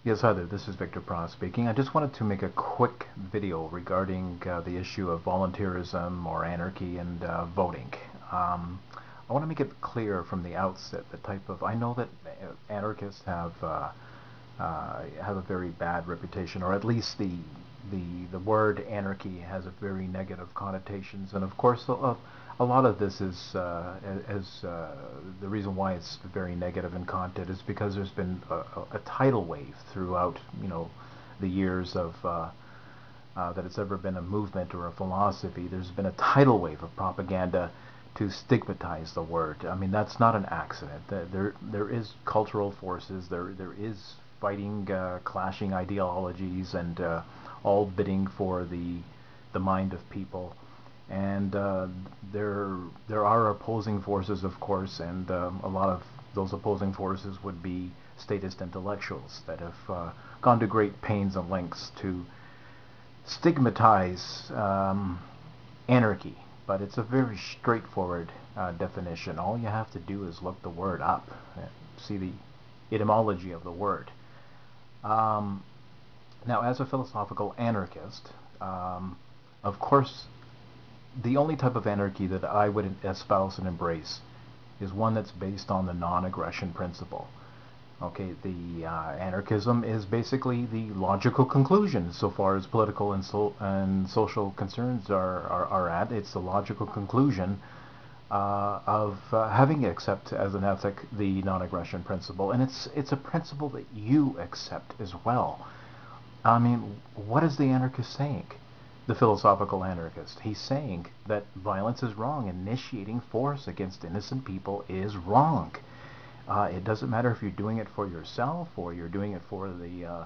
Yes, hi there. This is Victor Pross speaking. I just wanted to make a quick video regarding the issue of volunteerism or anarchy and voting. I want to make it clear from the outset the type of. I know that anarchists have a very bad reputation, or at least the word anarchy has a very negative connotations, and of course a lot of this is the reason why it's very negative in content is because there's been a tidal wave throughout the years of that it's ever been a movement or a philosophy. There's been a tidal wave of propaganda to stigmatize the word. I mean, that's not an accident. There is cultural forces. There is fighting, clashing ideologies, and all bidding for the mind of people. And there are opposing forces, of course, and a lot of those opposing forces would be statist intellectuals that have gone to great pains and lengths to stigmatize anarchy. But it's a very straightforward definition. All you have to do is look the word up, see the etymology of the word. Now, as a philosophical anarchist, of course, the only type of anarchy that I would espouse and embrace is one that's based on the non-aggression principle. Okay, the anarchism is basically the logical conclusion so far as political and social concerns are at. It's the logical conclusion of having accept as an ethic the non-aggression principle, and it's a principle that you accept as well. I mean, what is the anarchist saying? The philosophical anarchist. He's saying that violence is wrong. Initiating force against innocent people is wrong. It doesn't matter if you're doing it for yourself or you're doing it for the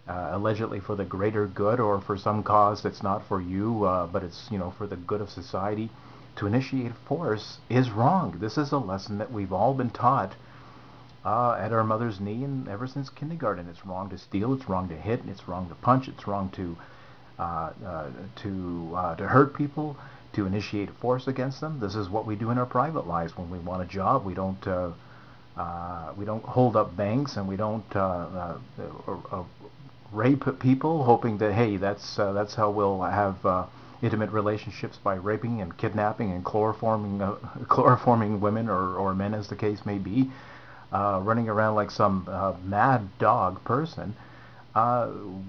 allegedly for the greater good or for some cause that's not for you, but it's for the good of society. To initiate force is wrong. This is a lesson that we've all been taught at our mother's knee, and ever since kindergarten. It's wrong to steal. It's wrong to hit. It's wrong to punch. It's wrong to hurt people, to initiate force against them. This is what we do in our private lives when we want a job. We don't hold up banks, and we don't rape people, hoping that hey, that's how we'll have intimate relationships by raping and kidnapping and chloroforming women or men, as the case may be, running around like some mad dog person.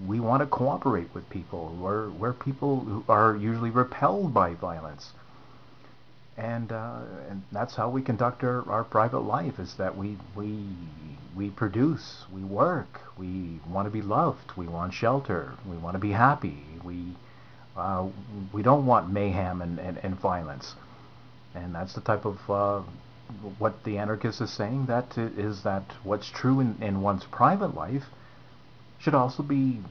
We want to cooperate with people. We're people who are usually repelled by violence, and that's how we conduct our private life. Is that we produce, we work, we want to be loved, we want shelter, we want to be happy. We don't want mayhem and violence, and that's the type of what the anarchist is saying. That is that what's true in one's private life should also be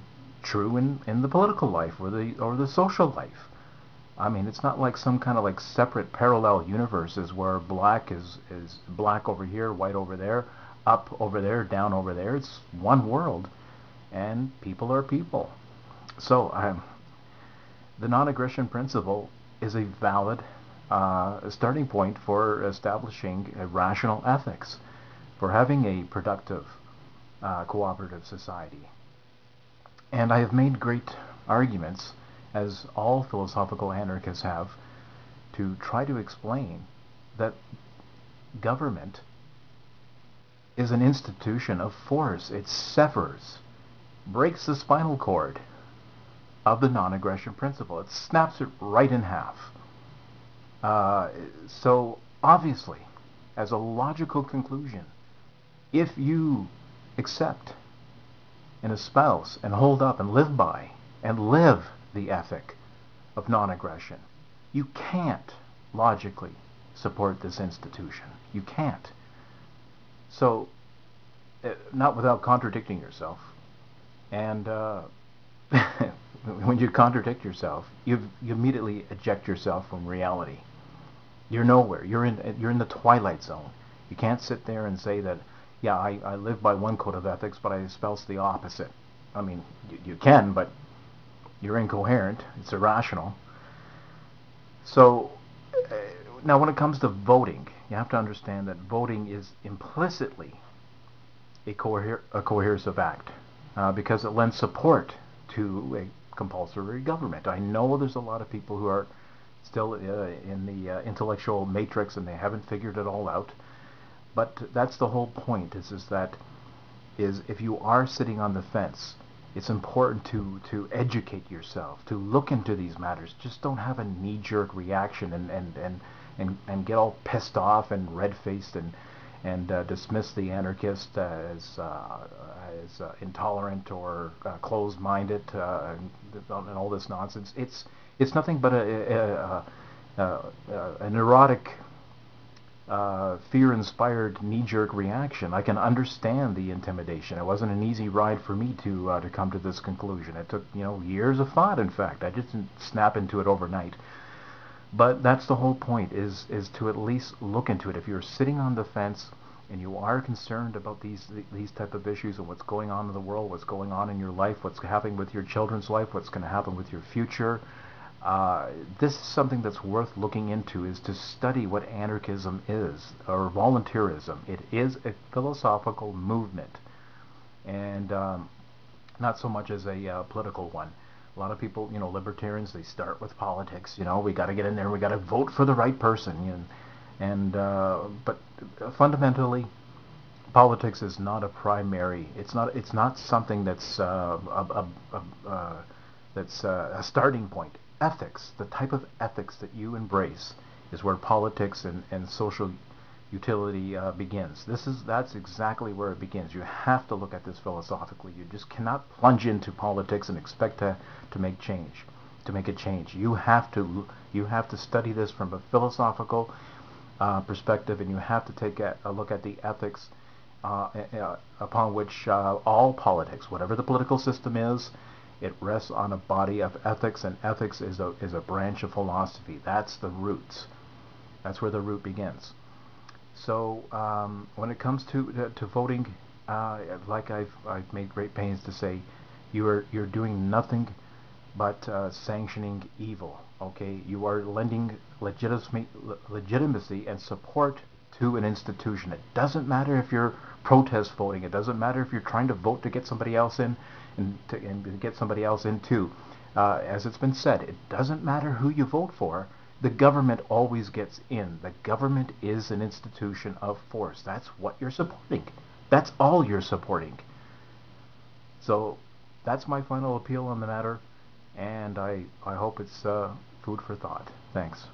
true in the political life or the social life. I mean, it's not like some kind of like separate parallel universes where black is black over here, white over there, up over there, down over there. It's one world, and people are people. So the non-aggression principle is a valid starting point for establishing a rational ethics, for having a productive cooperative society. And I have made great arguments, as all philosophical anarchists have, to try to explain that government is an institution of force. It severs, breaks the spinal cord of the non-aggression principle. It snaps it right in half. So obviously, as a logical conclusion, if you accept and espouse and hold up and live by and live the ethic of non-aggression, you can't logically support this institution. You can't. So, not without contradicting yourself. And when you contradict yourself, you immediately eject yourself from reality. You're nowhere. You're in the twilight zone. You can't sit there and say that, yeah, I live by one code of ethics, but I espouse the opposite. I mean, you can, but you're incoherent. It's irrational. So, now when it comes to voting, you have to understand that voting is implicitly a coercive act. because it lends support to a compulsory government. I know there's a lot of people who are still in the intellectual matrix and they haven't figured it all out. But that's the whole point. Is if you are sitting on the fence, it's important to educate yourself, to look into these matters. Just don't have a knee-jerk reaction and get all pissed off and red-faced and dismiss the anarchist as intolerant or closed-minded and all this nonsense. It's nothing but a neurotic, fear-inspired knee-jerk reaction. I can understand the intimidation. It wasn't an easy ride for me to come to this conclusion. It took years of thought. In fact, I just didn't snap into it overnight. But that's the whole point: is to at least look into it. If you're sitting on the fence and you are concerned about these type of issues and what's going on in the world, what's going on in your life, what's happening with your children's life, what's going to happen with your future. This is something that's worth looking into, is to study what anarchism is, or volunteerism. It is a philosophical movement, and not so much as a political one. A lot of people, libertarians, they start with politics. We got to get in there, we got to vote for the right person, but fundamentally, politics is not a primary. It's not something that's a starting point. Ethics, the type of ethics that you embrace, is where politics and social utility begins. That's exactly where it begins. You have to look at this philosophically. You just cannot plunge into politics and expect to make change. To make a change, you have to study this from a philosophical perspective, and you have to take a look at the ethics upon which all politics, whatever the political system is, it rests on a body of ethics, and ethics is a branch of philosophy. That's the roots. That's where the root begins. So when it comes to voting, like I've made great pains to say, you're doing nothing but sanctioning evil. Okay, you are lending legitimacy and support to an institution. It doesn't matter if you're protest voting. It doesn't matter if you're trying to vote to get somebody else in and get somebody else in too. As it's been said, it doesn't matter who you vote for. The government always gets in. The government is an institution of force. That's what you're supporting. That's all you're supporting. So that's my final appeal on the matter, and I hope it's food for thought. Thanks.